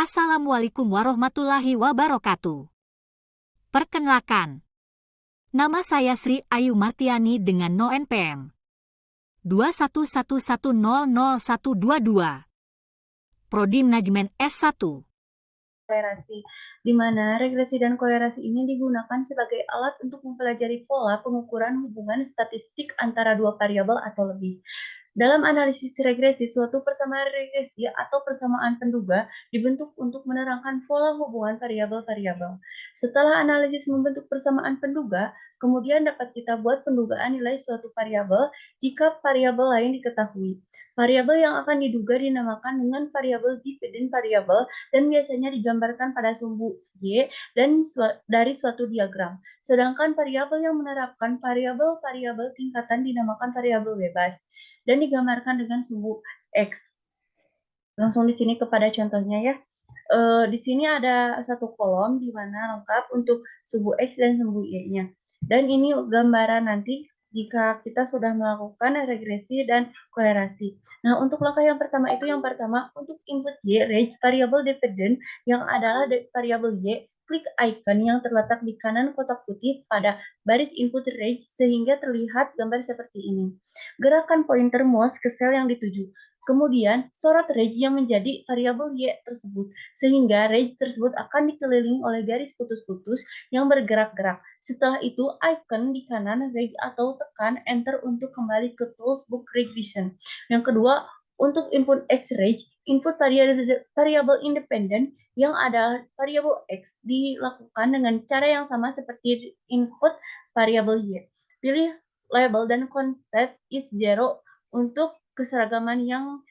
Assalamualaikum warahmatullahi wabarakatuh. Perkenalkan, nama saya Sri Ayu Martiani dengan NoNPM 2111000122. Prodi Manajemen S1. Kolerasi, di mana regresi dan kolerasi ini digunakan sebagai alat untuk mempelajari pola pengukuran hubungan statistik antara dua variabel atau lebih. Dalam analisis regresi, suatu persamaan regresi atau persamaan penduga dibentuk untuk menerangkan pola hubungan variabel-variabel. Setelah analisis membentuk persamaan penduga, kemudian dapat kita buat pendugaan nilai suatu variabel jika variabel lain diketahui. Variabel yang akan diduga dinamakan dengan variabel dependent variabel dan biasanya digambarkan pada sumbu Y dan dari suatu diagram. Sedangkan variabel yang menerapkan variabel-variabel tingkatan dinamakan variabel bebas dan digambarkan dengan sumbu X. Langsung di sini kepada contohnya ya. Di sini ada satu kolom di mana lengkap untuk sumbu X dan sumbu Y-nya. Dan ini gambaran nanti jika kita sudah melakukan regresi dan kolerasi. Nah, untuk langkah yang pertama itu untuk input Y, range variabel dependent yang adalah variabel Y, klik icon yang terletak di kanan kotak putih pada baris input range sehingga terlihat gambar seperti ini. Gerakan pointer mouse ke sel yang dituju. Kemudian, sorot range yang menjadi variabel Y tersebut, sehingga range tersebut akan dikelilingi oleh garis putus-putus yang bergerak-gerak. Setelah itu, icon di kanan range atau tekan Enter untuk kembali ke Tools Book Regression. Yang kedua, untuk input X range, input variabel independen yang adalah variabel X dilakukan dengan cara yang sama seperti input variabel Y. Pilih label dan constant is zero untuk keseragaman yang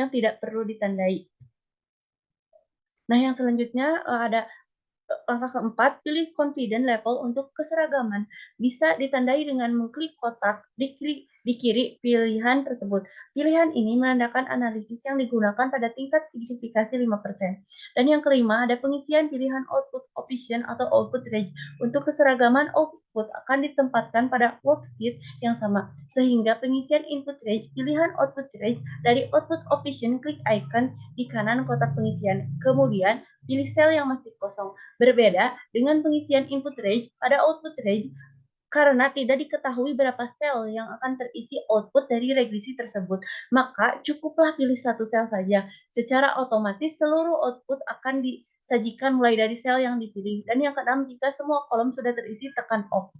tidak perlu ditandai. Nah, yang selanjutnya ada langkah keempat, pilih confident level untuk keseragaman. Bisa ditandai dengan mengklik kotak di kiri pilihan tersebut. Pilihan ini menandakan analisis yang digunakan pada tingkat signifikasi 5%. Dan yang kelima, ada pengisian pilihan output option atau output range. Untuk keseragaman output akan ditempatkan pada worksheet yang sama. Sehingga pengisian input range, pilihan output range dari output option, klik icon di kanan kotak pengisian. Kemudian, pilih sel yang masih kosong. Berbeda dengan pengisian input range pada output range karena tidak diketahui berapa sel yang akan terisi output dari regresi tersebut, maka cukuplah pilih satu sel saja. Secara otomatis seluruh output akan disajikan mulai dari sel yang dipilih. Dan yang keenam, jika semua kolom sudah terisi, tekan off.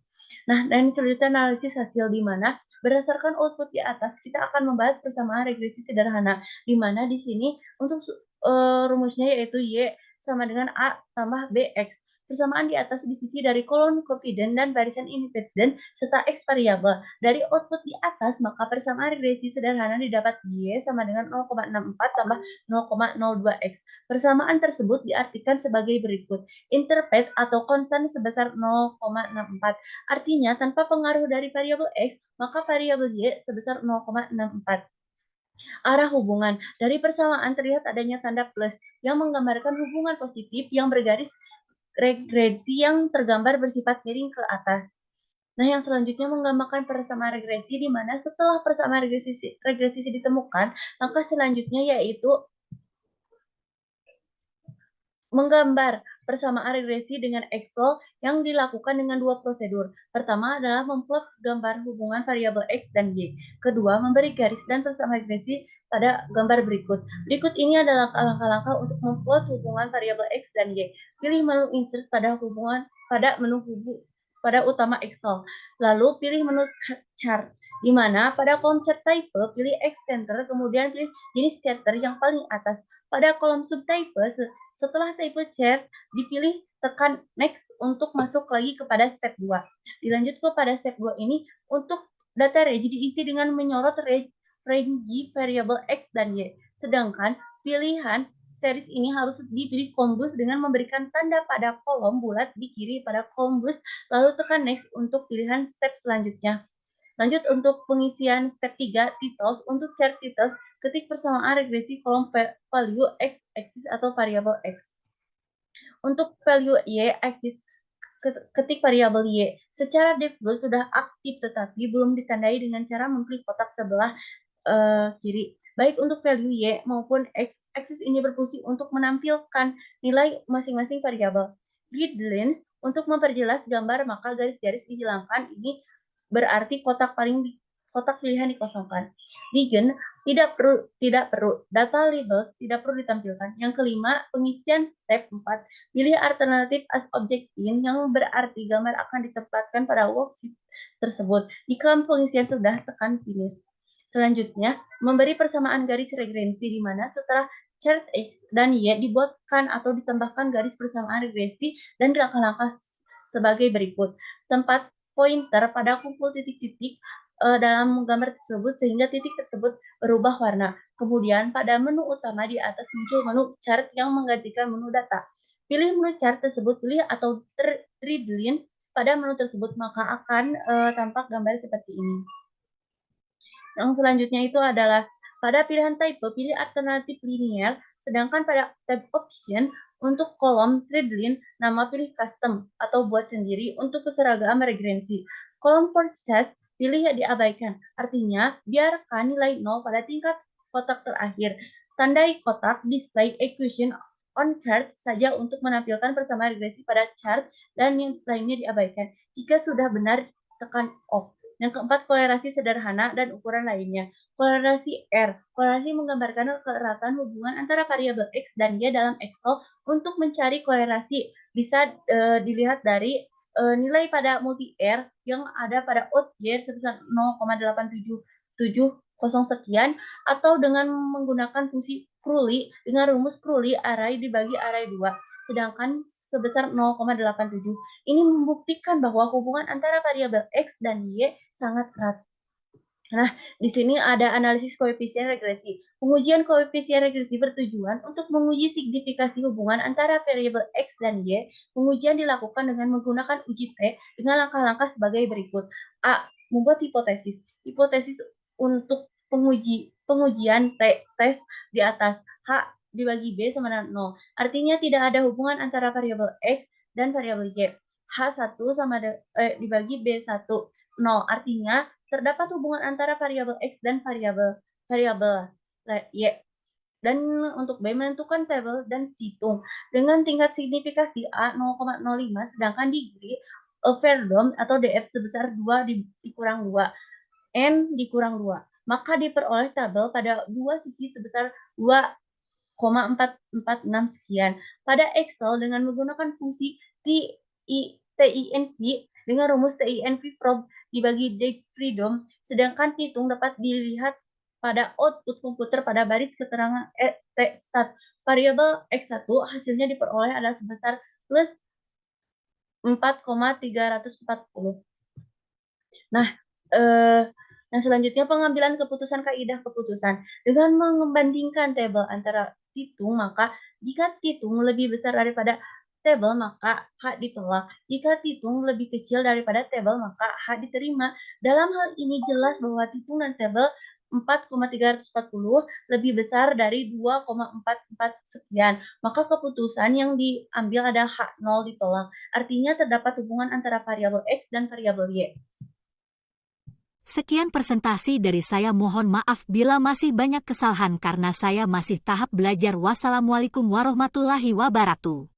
Nah, dan selanjutnya analisis hasil di mana berdasarkan output di atas kita akan membahas persamaan regresi sederhana, di mana di sini untuk rumusnya yaitu Y sama dengan A tambah BX. Persamaan di atas di sisi dari kolom confident dan barisan independen serta X variabel. Dari output di atas, maka persamaan regresi sederhana didapat Y sama dengan 0,64 tambah 0,02X. Persamaan tersebut diartikan sebagai berikut. Interpret atau konstan sebesar 0,64. Artinya, tanpa pengaruh dari variabel X, maka variabel Y sebesar 0,64. Arah hubungan. Dari persamaan terlihat adanya tanda plus yang menggambarkan hubungan positif yang bergaris regresi yang tergambar bersifat miring ke atas. Nah, yang selanjutnya menggambarkan persamaan regresi di mana setelah persamaan regresi ditemukan, maka selanjutnya yaitu menggambar persamaan regresi dengan Excel yang dilakukan dengan dua prosedur. Pertama adalah memplot gambar hubungan variabel X dan Y. Kedua, memberi garis dan persamaan regresi pada gambar berikut. Berikut ini adalah langkah-langkah untuk memplot hubungan variabel X dan Y. Pilih menu insert pada utama Excel. Lalu pilih menu chart, di mana pada kolom chart type pilih X center, kemudian pilih jenis chapter yang paling atas. Pada kolom subtype, setelah type chart dipilih, tekan next untuk masuk lagi kepada step 2. Dilanjut kepada step 2 ini untuk data range diisi dengan menyorot range variabel X dan Y. Sedangkan pilihan series ini harus dipilih combus dengan memberikan tanda pada kolom bulat di kiri pada combus, lalu tekan next untuk pilihan step selanjutnya. Lanjut untuk pengisian step 3, titles. Untuk chart titles, ketik persamaan regresi kolom value X axis atau variabel X. Untuk value Y axis, ketik variabel Y. Secara default sudah aktif tetapi belum ditandai dengan cara mengklik kotak sebelah kiri. baik untuk value Y maupun X. Aksis ini berfungsi untuk menampilkan nilai masing-masing variabel. Read lines untuk memperjelas gambar, maka garis-garis dihilangkan. Ini berarti kotak pilihan dikosongkan. Digin tidak perlu data labels tidak perlu ditampilkan. Yang kelima, pengisian step 4. Pilih alternatif as object in, yang berarti gambar akan ditempatkan pada worksheet tersebut. Jika pengisian sudah, tekan finish. Selanjutnya, memberi persamaan garis regresi, di mana setelah chart X dan Y dibuatkan atau ditambahkan garis persamaan regresi dan langkah-langkah sebagai berikut. Tempat pointer pada kumpul titik-titik dalam gambar tersebut sehingga titik tersebut berubah warna. Kemudian pada menu utama di atas muncul menu chart yang menggantikan menu data. Pilih menu chart tersebut, pilih atau thread line pada menu tersebut, maka akan tampak gambar seperti ini. Yang selanjutnya itu adalah pada pilihan type, pilih alternatif linear, sedangkan pada tab option untuk kolom thread line, nama pilih custom atau buat sendiri untuk keseragaman regresi. Kolom forecast pilih diabaikan, artinya biarkan nilai 0 pada tingkat kotak terakhir. Tandai kotak display equation on chart saja untuk menampilkan persamaan regresi pada chart dan yang lainnya diabaikan. Jika sudah benar, tekan off. Yang keempat, kolerasi sederhana dan ukuran lainnya. Kolerasi R. Kolerasi menggambarkan keratan hubungan antara variabel X dan Y dalam Excel. Untuk mencari kolerasi bisa dilihat dari nilai pada multi R yang ada pada outlier sebesar 0,8770 sekian, atau dengan menggunakan fungsi Crowley dengan rumus Crowley array dibagi array 2, sedangkan sebesar 0,87. Ini membuktikan bahwa hubungan antara variabel X dan Y sangat erat. Nah, di sini ada analisis koefisien regresi. Pengujian koefisien regresi bertujuan untuk menguji signifikasi hubungan antara variabel X dan Y. Pengujian dilakukan dengan menggunakan uji T dengan langkah-langkah sebagai berikut. A. Membuat hipotesis. Hipotesis untuk pengujian tes di atas. H dibagi B sama dengan 0. Artinya tidak ada hubungan antara variabel X dan variabel Y. H1 dibagi B1. 0. Artinya terdapat hubungan antara variabel X dan variabel Y. Dan untuk B, menentukan tabel dan hitung dengan tingkat signifikasi A 0,05, sedangkan degree Verdom atau DF sebesar 2 dikurang 2, N dikurang 2. Maka diperoleh tabel pada dua sisi sebesar 2,446 sekian. Pada Excel dengan menggunakan fungsi TINV dengan rumus TINV prob dibagi degreedom, sedangkan hitung dapat dilihat pada output komputer pada baris keterangan stat. Variabel X1 hasilnya diperoleh adalah sebesar plus 4,340. Nah, yang selanjutnya pengambilan keputusan, kaidah keputusan. Dengan membandingkan tabel antara hitung, maka jika hitung lebih besar daripada tabel, maka H ditolak. Jika hitung lebih kecil daripada tabel, maka H diterima. Dalam hal ini jelas bahwa hitung dan tabel 4,340 lebih besar dari 2,44 sekian. Maka keputusan yang diambil ada H0 ditolak. Artinya terdapat hubungan antara variabel X dan variabel Y. Sekian presentasi dari saya, mohon maaf bila masih banyak kesalahan karena saya masih tahap belajar. Wassalamualaikum warahmatullahi wabarakatuh.